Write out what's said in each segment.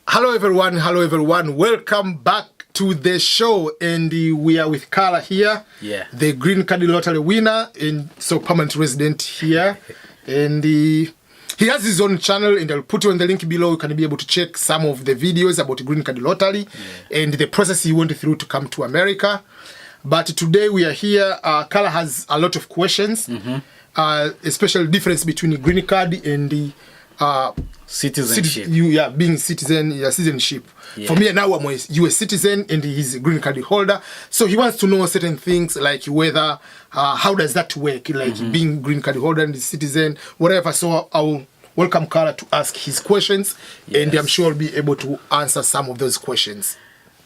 Hello everyone. Welcome back to the show, and we are with Carla here, the green card lottery winner and so permanent resident here. And he has his own channel, and I'll put you on the link below. You can be able to check some of the videos about green card lottery and the process he went through to come to America. But today we are here. Carla has a lot of questions, especially difference between the green card and the citizenship. Being citizenship. For me now, I'm a US citizen and he's a green card holder. So he wants to know certain things like whether, how does that work? Like being green card holder and citizen, whatever. So I'll welcome Carla to ask his questions, and I'm sure I'll be able to answer some of those questions.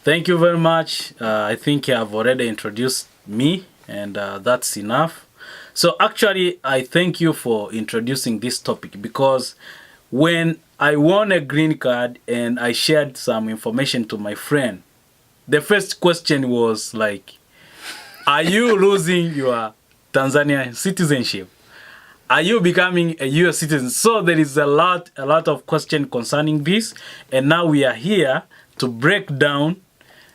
Thank you very much. I think you have already introduced me, and that's enough. So actually, I thank you for introducing this topic, because when I won a green card and I shared some information to my friend, the first question was like, are you losing your Tanzanian citizenship? Are you becoming a US citizen? So there is a lot of question concerning this, and now we are here to break down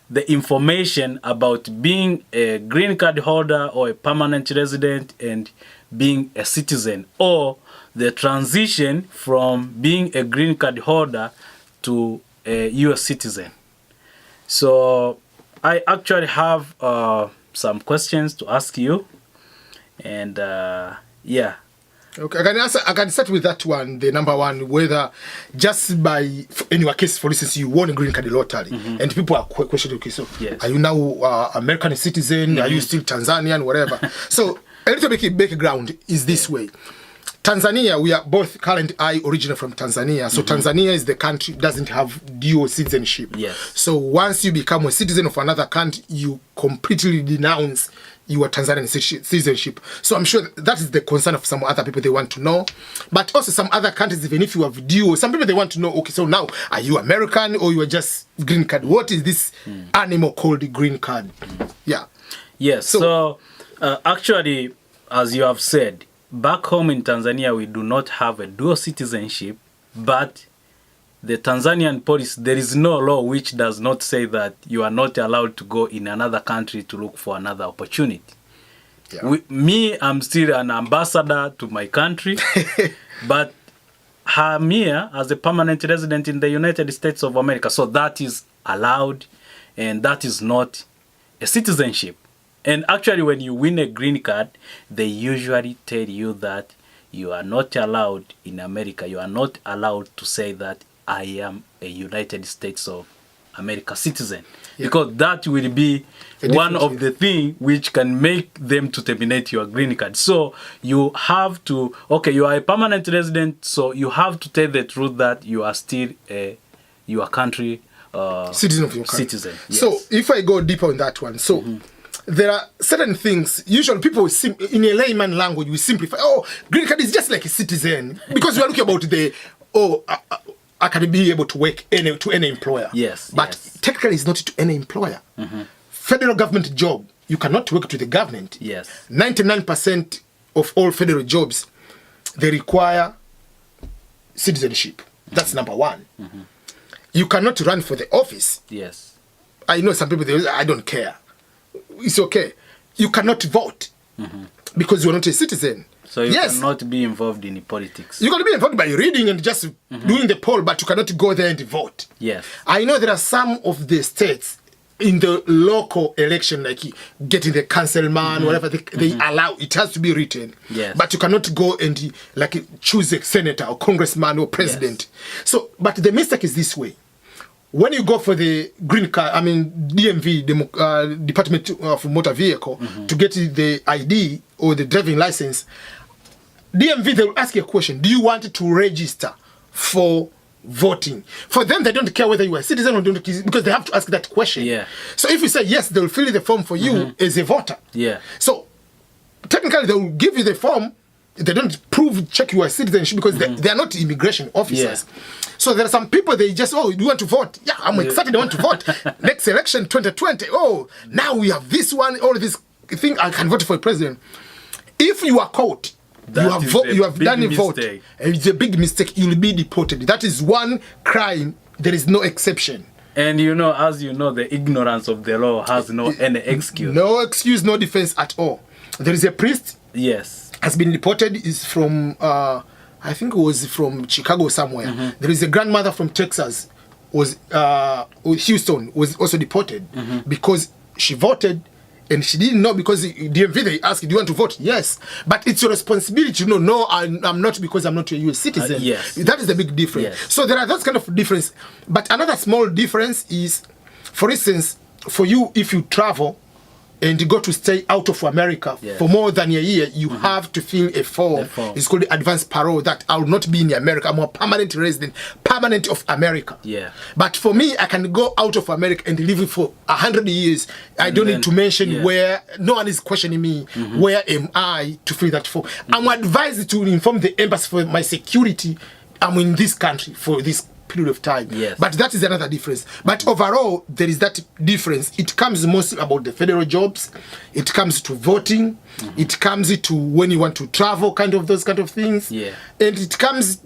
the information about being a green card holder or a permanent resident and being a citizen, or the transition from being a green card holder to a US citizen. So I actually have some questions to ask you, and Okay, I can start with that one, the number one, whether just by, in your case, for instance, you won a green card lottery, and people are questioning, okay, so are you now American citizen? Are you still Tanzanian, whatever? So a little bit background is this way. Tanzania, we are both, Carl and I, originally from Tanzania. So Tanzania is the country doesn't have dual citizenship. So once you become a citizen of another country, you completely denounce your Tanzanian citizenship. So I'm sure that is the concern of some other people. They want to know. But also some other countries, even if you have dual, some people they want to know, okay, so now are you American or you are just green card? What is this animal called the green card? Yes, so actually, as you have said, back home in Tanzania, we do not have a dual citizenship, but the Tanzanian policy, there is no law which does not say that you are not allowed to go in another country to look for another opportunity. I'm still an ambassador to my country, but I'm here as a permanent resident in the United States of America. So that is allowed, and that is not a citizenship. And actually, when you win a green card, they usually tell you that you are not allowed in America. You are not allowed to say that I am a United States of America citizen. Because that will be one of the things which can make them to terminate your green card. So you have to, okay, you are a permanent resident, so you have to tell the truth that you are still your country citizen of your country. Citizen, yes. So if I go deeper on that one, so there are certain things, usually people, in a layman language, we simplify, green card is just like a citizen. Because we are looking about the, I can be able to work to any employer. But technically it's not to any employer. Federal government job, you cannot work to the government. 99% of all federal jobs, they require citizenship. That's number one. You cannot run for the office. I know some people, they say, I don't care. It's okay. You cannot vote because you're not a citizen. So you cannot be involved in politics. You can be involved by reading and just doing the poll, but you cannot go there and vote. I know there are some of the states in the local election, like getting the councilman, whatever, they allow, it has to be written. But you cannot go and like choose a senator or congressman or president. So, but the mistake is this way. When you go for the green card, I mean DMV, Department of Motor Vehicle, to get the ID or the driving license, DMV, they will ask you a question. Do you want to register for voting? For them, they don't care whether you are a citizen or don't, because they have to ask that question. So if you say yes, they will fill the form for you as a voter. So technically, they will give you the form. They don't check your citizenship because they are not immigration officers. So there are some people, they just, you want to vote? Yeah, I'm excited, I want to vote. Next election, 2020, now we have this one, all this thing, I can vote for a president. If you are caught, you have done a vote, it's a big mistake, you'll be deported. That is one crime there is no exception. And as you know, the ignorance of the law has no any excuse. No excuse, no defense at all. There is a priest. Yes. Has been reported, is from, I think it was from Chicago somewhere. There is a grandmother from Texas, Houston, was also deported because she voted and she didn't know, because the DMV, they asked, do you want to vote? Yes. But it's your responsibility to know, no, I'm not, because I'm not a US citizen. Yes. That is the big difference. Yes. So there are those kind of difference. But another small difference is, for instance, for you, if you travel and you go to stay out of America for more than a year, you have to fill a form. It's called the advance parole, that I will not be in America. I'm a permanent resident, permanent of America. Yeah. But for me, I can go out of America and live for 100 years. I don't need to mention where, no one is questioning me, where am I to fill that form. I'm advised to inform the embassy for my security. I'm in this country for this period of time. Yes. But that is another difference. But overall, there is that difference. It comes mostly about the federal jobs. It comes to voting. It comes to when you want to travel, those kind of things. Yeah. And it comes,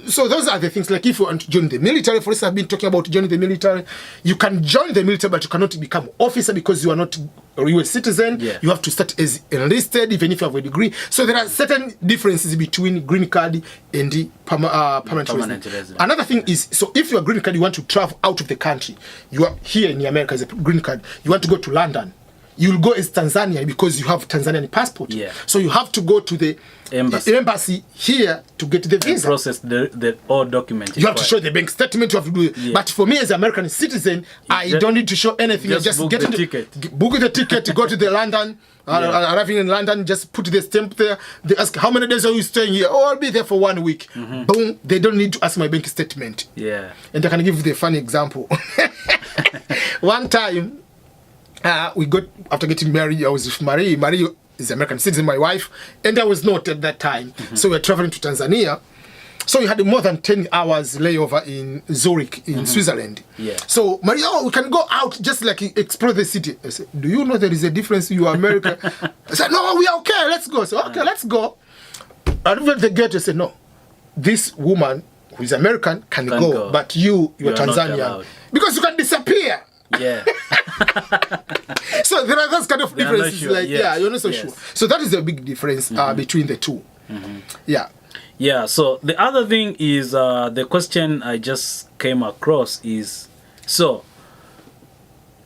so those are the things. Like if you want to join the military, for instance, I've been talking about joining the military. You can join the military, but you cannot become officer because you are not a US citizen. Yeah. You have to start as enlisted, even if you have a degree. So there are certain differences between green card and the permanent resident. Another thing is, so if you're a green card, you want to travel out of the country. You are here in America as a green card. You want to go to London. You'll go as Tanzania because you have Tanzanian passport. Yeah. So you have to go to the embassy here to get the visa. And process the all documents. You have to show the bank statement. You have to do it. Yeah. But for me as an American citizen, I don't need to show anything. Just book the ticket. Book the ticket, go to the London. Arriving in London, just put the stamp there. They ask, how many days are you staying here? Oh, I'll be there for 1 week. Boom. They don't need to ask my bank statement. Yeah. And I can give you the funny example. One time, we got, after getting married, I was with Marie. Marie is American citizen, my wife, and I was not at that time. So we were traveling to Tanzania. So we had more than 10 hours layover in Zurich, in Switzerland. Yeah. So Marie, we can go out, just like explore the city. I said, do you know there is a difference? You are American. I said, no, we are okay, let's go. So, okay, let's go. I arrived at the gate, I said, no, this woman who is American can go, but you're Tanzanian. Because you can disappear. Yeah. So there are those kind of differences. Sure. You're not so sure. So that is a big difference between the two. Yeah. Yeah. So the other thing is the question I just came across is, so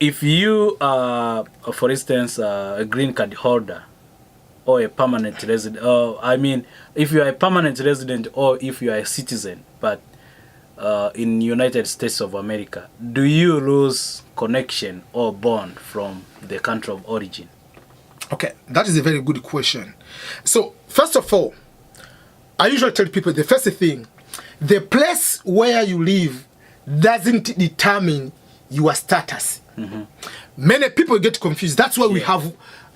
if you are, for instance, a green card holder or a permanent resident, I mean, if you are a permanent resident or if you are a citizen, but in United States of America, do you lose connection or bond from the country of origin? Okay, that is a very good question. So, first of all, I usually tell people the first thing, the place where you live doesn't determine your status. Many people get confused. That's why we have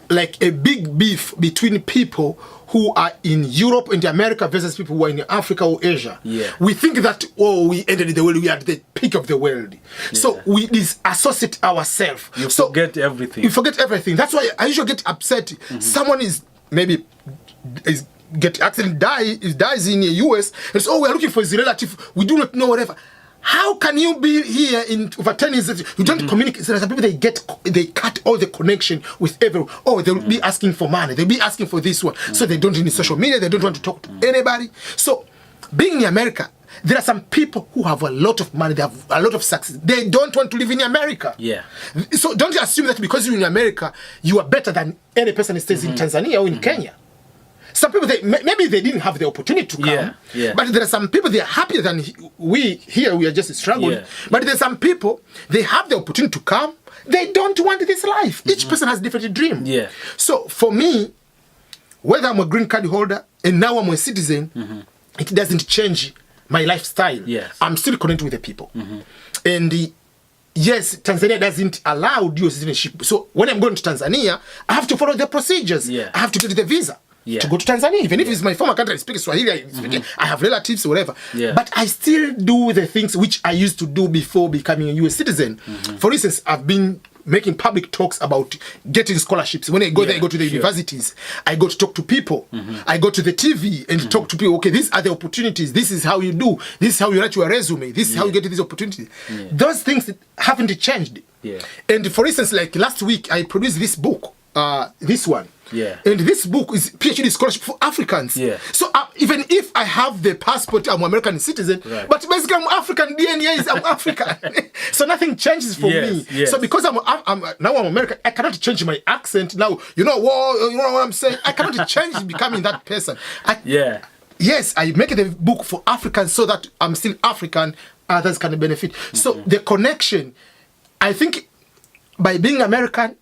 like a big beef between people who are in Europe and America versus people who are in Africa or Asia. Yeah. We think that, we ended the world, we are at the peak of the world. Yeah. So we disassociate ourselves. You forget everything. You forget everything. That's why I usually get upset. Someone is get accident, dies in the US, and so, we're looking for his relative, we do not know whatever. How can you be here in over 10 years? You don't communicate. There are some people, they cut all the connection with everyone. Oh, they'll be asking for money. They'll be asking for this one. So they don't need social media. They don't want to talk to anybody. So being in America, there are some people who have a lot of money. They have a lot of success. They don't want to live in America. Yeah. So don't assume that because you're in America, you are better than any person who stays in Tanzania or in Kenya. Some people, maybe they didn't have the opportunity to come. But there are some people, they are happier than we here. We are just struggling. But there are some people, they have the opportunity to come. They don't want this life. Each person has a different dream. So for me, whether I'm a green card holder and now I'm a citizen, it doesn't change my lifestyle. I'm still connected with the people. And yes, Tanzania doesn't allow dual citizenship. So when I'm going to Tanzania, I have to follow the procedures. I have to get the visa. To go to Tanzania, even if it's my former country, I speak Swahili, I have relatives or whatever. But I still do the things which I used to do before becoming a US citizen. For instance, I've been making public talks about getting scholarships. When I go there, I go to the universities. I go to talk to people. I go to the TV and talk to people. Okay, these are the opportunities. This is how you do. This is how you write your resume. This is how you get these opportunities. Those things haven't changed. And for instance, like last week, I produced this book, this one. And this book is PhD scholarship for Africans. So even if I have the passport, I'm an American citizen, but basically I'm African. DNA is I'm African. So nothing changes for me. So because I'm American, I cannot change my accent now. You know what I'm saying? I cannot change becoming that person. Yes, I make the book for Africans so that I'm still African. Others can benefit. So the connection, I think, by being American,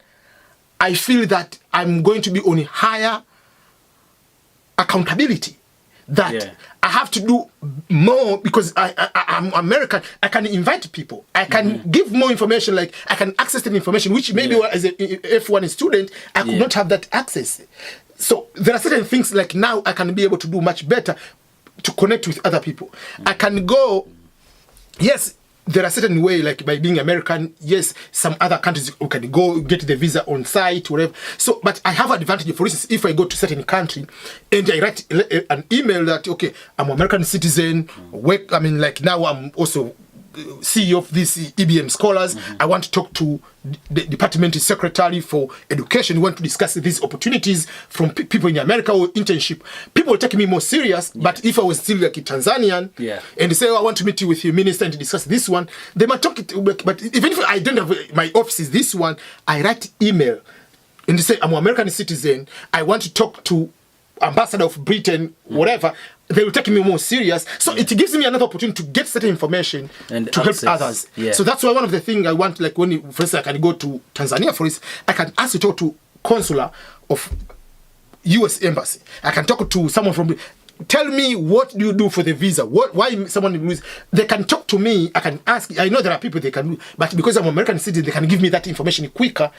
I feel that I'm going to be on higher accountability. That I have to do more because I'm American. I can invite people. I can give more information. Like I can access the information, which maybe as a F1 student, I could not have that access. So there are certain things like now I can be able to do much better to connect with other people. I can go, yes, there are certain way, like by being American, yes, some other countries you can go get the visa on site, whatever. So, but I have advantage. For instance, if I go to certain country and I write an email that, okay, I'm an American citizen, work, I mean, like now I'm also CEO of this EBM Scholars. I want to talk to the department secretary for education. We want to discuss these opportunities from people in America or internship. People will take me more serious, but if I was still like a Tanzanian and they say, I want to meet you with your minister and to discuss this one, they might talk it. But even if I don't have my office is this one, I write email and they say, I'm an American citizen. I want to talk to ambassador of Britain, whatever. They will take me more serious. So it gives me another opportunity to get certain information and to help others. So that's why one of the things I want, like when, for instance, I can go to Tanzania, for instance, I can ask to talk to consular of U.S. Embassy. I can talk to someone from, tell me what do you do for the visa? Why someone lose? They can talk to me. I can ask. I know there are people they can do, but because I'm an American citizen, they can give me that information quicker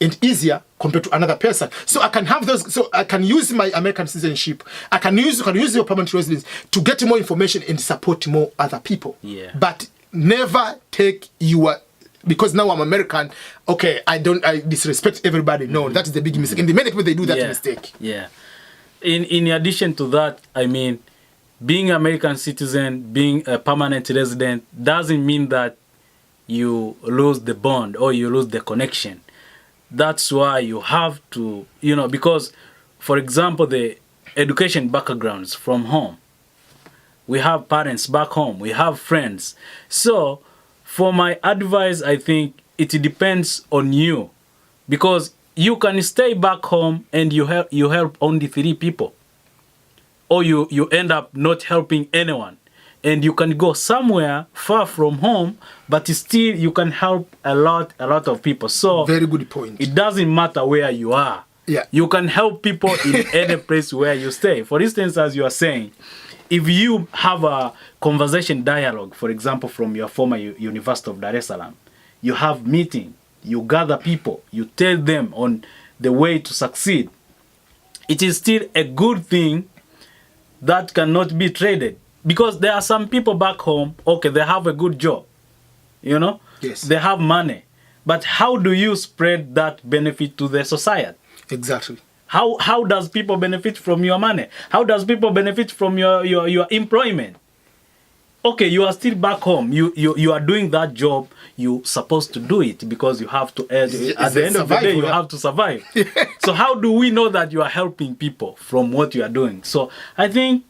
and easier compared to another person. So I can have those, so I can use my American citizenship, I can use your permanent residence to get more information and support more other people. But never take your, because now I'm American, okay, I disrespect everybody. No, that is the big mistake. And the many people, they do that mistake. In addition to that, I mean, being an American citizen, being a permanent resident, doesn't mean that you lose the bond or you lose the connection. That's why you have to, because, for example, the education backgrounds from home. We have parents back home. We have friends. So, for my advice, I think it depends on you. Because you can stay back home and you help only 3 people. Or you end up not helping anyone. And you can go somewhere far from home, but still you can help a lot of people. So very good point. It doesn't matter where you are. You can help people in any place where you stay. For instance, as you are saying, if you have a conversation dialogue, for example, from your former University of Dar es Salaam, you have meeting, you gather people, you tell them on the way to succeed. It is still a good thing that cannot be traded. Because there are some people back home, okay, they have a good job, Yes. They have money. But how do you spread that benefit to the society? Exactly. How does people benefit from your money? How does people benefit from your employment? Okay, you are still back home. You are doing that job. You're supposed to do it because you have to, at the end of the day, you have to survive. So how do we know that you are helping people from what you are doing? So I think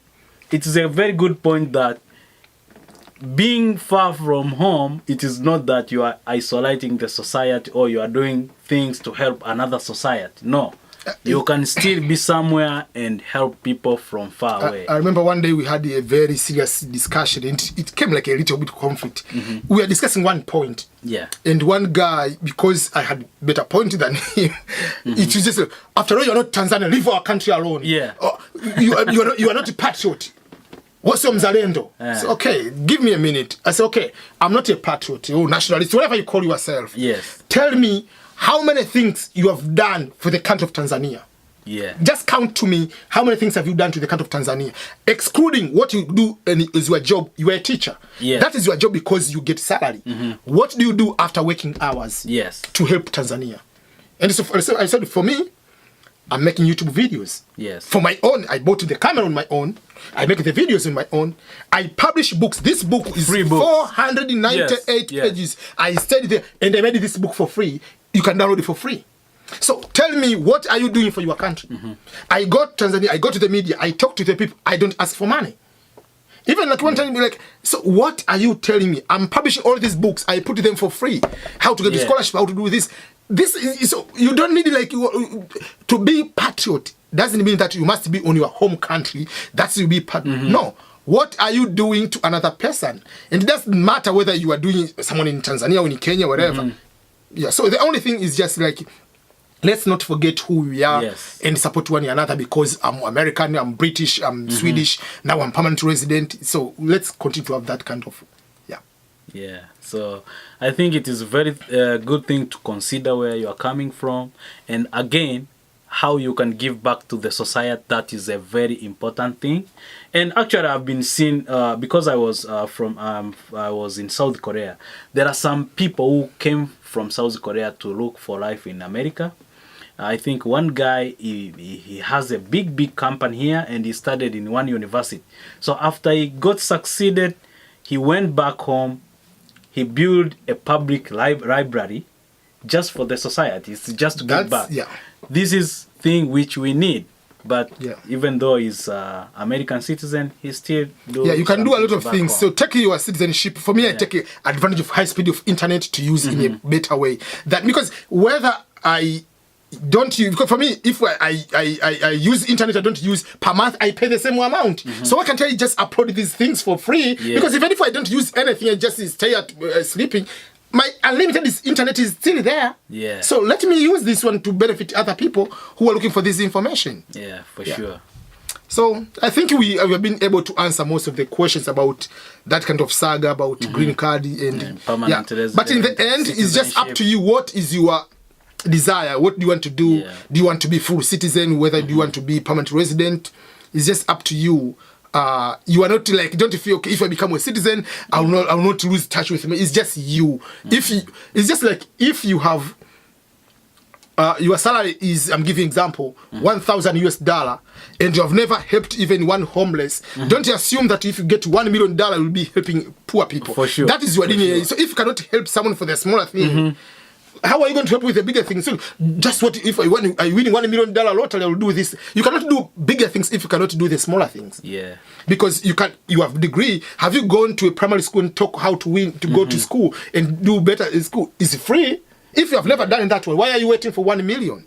it is a very good point that being far from home, it is not that you are isolating the society or you are doing things to help another society. No. You can still be somewhere and help people from far away. I remember one day we had a very serious discussion and it came like a little bit conflict. We were discussing one point. And one guy, because I had better point than him, it was just, after all, you're not Tanzania, leave our country alone. You are not a patriot. What's your mzalendo? I said, okay, give me a minute. I said, okay, I'm not a patriot or nationalist, whatever you call yourself. Tell me how many things you have done for the country of Tanzania. Yeah. Just count to me how many things have you done to the country of Tanzania, excluding what you do is your job. You are a teacher. Yeah. That is your job because you get salary. What do you do after working hours? Yes. To help Tanzania. And so I said, for me, I'm making YouTube videos. Yes. For my own, I bought the camera on my own. I make the videos on my own. I publish books. This book is 498 pages. I studied there, and I made this book for free. You can download it for free. So tell me, what are you doing for your country? I go to Tanzania, I go to the media, I talk to the people, I don't ask for money. Even like one time, like, so what are you telling me? I'm publishing all these books, I put them for free. How to get the scholarship, how to do this. This is, so you don't need like to be patriot. Doesn't mean that you must be on your home country. That's to be patriot. No. What are you doing to another person? And it doesn't matter whether you are doing someone in Tanzania or in Kenya, whatever. Yeah. So the only thing is just like, let's not forget who we are and support one another, because I'm American, I'm British, I'm Swedish, now I'm permanent resident. So let's continue to have that kind of, Yeah. So I think it is a very good thing to consider where you are coming from. And again, how you can give back to the society. That is a very important thing. And actually, I've been seeing, because I was I was in South Korea, there are some people who came from South Korea to look for life in America. I think one guy, he has a big company here, and he studied in one university. So after he got succeeded, he went back home. He built a public library just for the society. It's just to give back. Yeah. This is thing which we need. But even though he's American citizen, he still do. Yeah, you can do a lot of things. So take your citizenship. For me, I take advantage of high speed of internet to use in a better way. That because whether I don't use, because for me, if I use internet, I don't use per month, I pay the same amount. So why can't I just upload these things for free? Because even if I don't use anything, I just stay at sleeping, my unlimited internet is still there. Yeah. So let me use this one to benefit other people who are looking for this information. Yeah, for sure. So I think we have been able to answer most of the questions about that kind of saga, about green card and permanent resident. But in the end, it's just up to you. What is your desire? What do you want to do? Do you want to be full citizen? Whether do you want to be permanent resident? It's just up to you. You are not like, don't feel okay, if I become a citizen, I will not lose touch with me. It's just you. It's just like if you have your salary is, I'm giving example, $1,000 and you have never helped even one homeless. Don't assume that if you get $1 million, you'll be helping poor people. For sure. That is your lineage. So if you cannot help someone for the smaller thing, how are you going to help with the bigger things? So just what if I win $1 million lottery, I will do this. You cannot do bigger things if you cannot do the smaller things. Yeah. Because you have a degree. Have you gone to a primary school and talk how to go to school and do better in school? It's free. If you have never done it that way, why are you waiting for 1 million?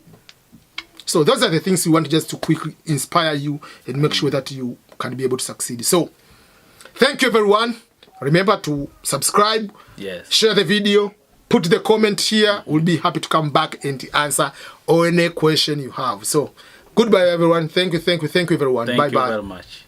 So those are the things we want just to quickly inspire you and make sure that you can be able to succeed. So thank you, everyone. Remember to subscribe, share the video, put the comment here. We'll be happy to come back and answer any question you have. So goodbye, everyone. Thank you, everyone. Bye-bye. Thank you very much.